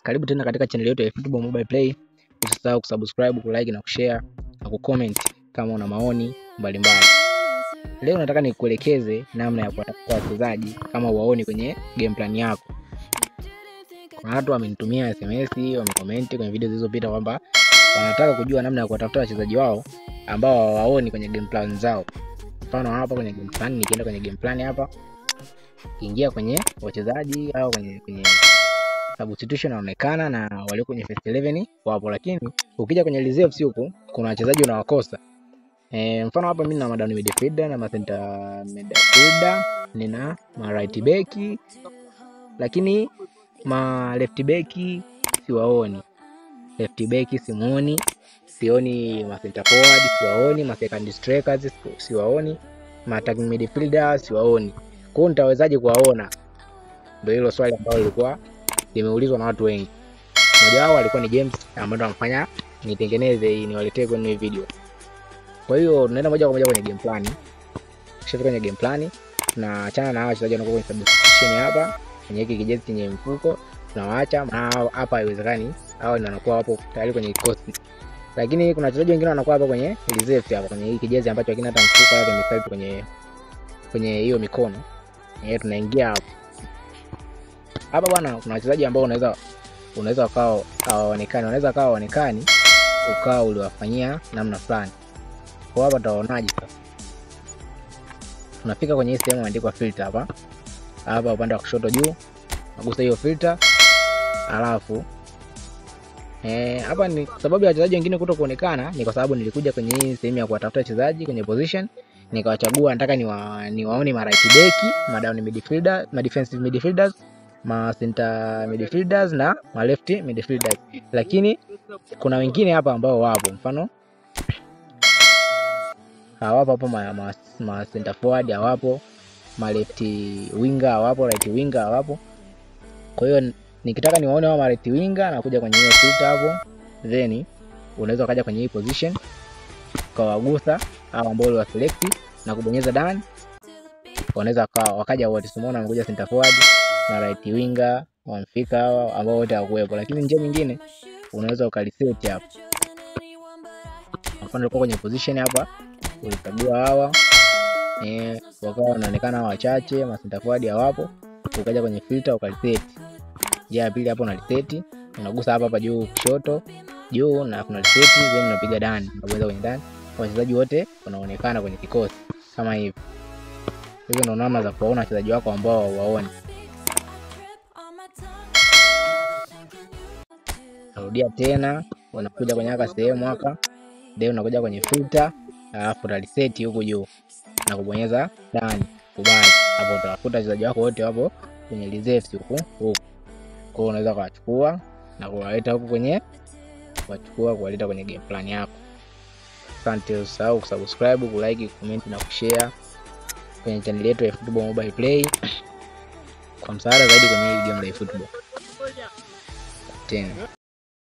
Karibu tena katika channel yetu ya Football Mobile Play. Usisahau kusubscribe, kulike na kushare na kucomment kama una maoni mbalimbali. Leo nataka nikuelekeze namna ya kuwatafuta wachezaji kama waoni kwenye game plan yako. Kuna watu wamenitumia SMS, wamecomment kwenye video zilizopita kwamba wanataka kujua namna ya kuwatafuta wachezaji wao ambao waoni kwenye game plan zao. Mfano hapa kwenye game plan, nikienda kwenye game plan hapa, kiingia kwenye wachezaji au kwenye substitution inaonekana na wale kwenye first 11 wapo, lakini ukija kwenye reserves huko kuna wachezaji unawakosa. Mfano hapa mimi na madani midfielder na center midfielder, nina ma right back, lakini ma left back siwaoni. Left back simuoni, sioni ma center forward siwaoni, ma second strikers siwaoni, ma attacking midfielder siwaoni. Kwa hiyo nitawezaje kuwaona? Ndio hilo swali ambalo lilikuwa limeulizwa na watu wengi. Mmoja wao alikuwa ni James ambaye anafanya nitengeneze hii niwaletee kwenye video. Kwa hiyo tunaenda moja kwa moja kwenye game plan. Kisha kwenye game plan tunaachana na wachezaji wanaokuwa kwenye substitution hapa, kwenye hiki kijezi chenye mfuko tunawaacha, na hapa haiwezekani hao ndio wanakuwa hapo tayari kwenye kikosi. Lakini kuna wachezaji wengine wanakuwa hapa kwenye reserve hapa kwenye hiki kijezi ambacho hakina hata mfuko wala kimesaidia kwenye hiyo mikono. Tunaingia hapo. Hapa bwana kuna wachezaji ambao unaweza ukao hawaonekani, ukao uliwafanyia namna fulani. Kwa hapa tutaonaje sasa? Tunafika kwenye hii sehemu imeandikwa filter hapa. Hapa upande wa kushoto juu, nagusa hiyo filter. Alafu hapa ni sababu ya wachezaji wengine kutokuonekana, ni kwa sababu nilikuja kwenye hii sehemu ya kuwatafuta wachezaji kwenye position, nikawachagua nataka niwaone ma right back, ma down midfielder, ma defensive midfielders, ma center midfielders na ma left midfielders. Lakini kuna wengine hapa ambao wapo, mfano hawapo hapo, ma center forward hawapo, ma left winger hawapo, right winger hawapo. Kwa hiyo nikitaka niwaone hao ma right winger na kuja kwenye hiyo filter hapo, then unaweza kaja kwenye hii position kwa wagusa hao ambao wa select na kubonyeza done. Wanaweza wakaja wote, tumeona wamekuja center forward na right winger wamfika hao ambao wote hawakuwepo. Lakini njia nyingine unaweza ukaliset hapo. Mfano uko kwenye position hapa, ulikagua hawa wakawa wanaonekana wachache, ma center forward hawapo, ukaja kwenye filter ukaliset. Njia ya pili hapo unaliset, unagusa hapa juu kushoto juu na kuna reset, then unapiga done, unaweza kwenye done. Wachezaji wote wanaonekana kwenye kikosi kama hivi. Hizo ndio namna za kuona wachezaji wako ambao waoni. Narudia tena, unakuja kwenye haka sehemu haka, then unakuja kwenye filter, alafu reset huko juu na kubonyeza done, kubali. Hapo utakuta wachezaji wako wote wapo kwenye reserves huko. Kwa hiyo unaweza kuwachukua na kuwaleta huko kwenye kuwaleta kwenye game plan yako. Asante, usahau kusubscribe, kulike, comment na kushare kwenye channel yetu ya Football Mobile Play kwa msaada zaidi kwenye game la football. Tena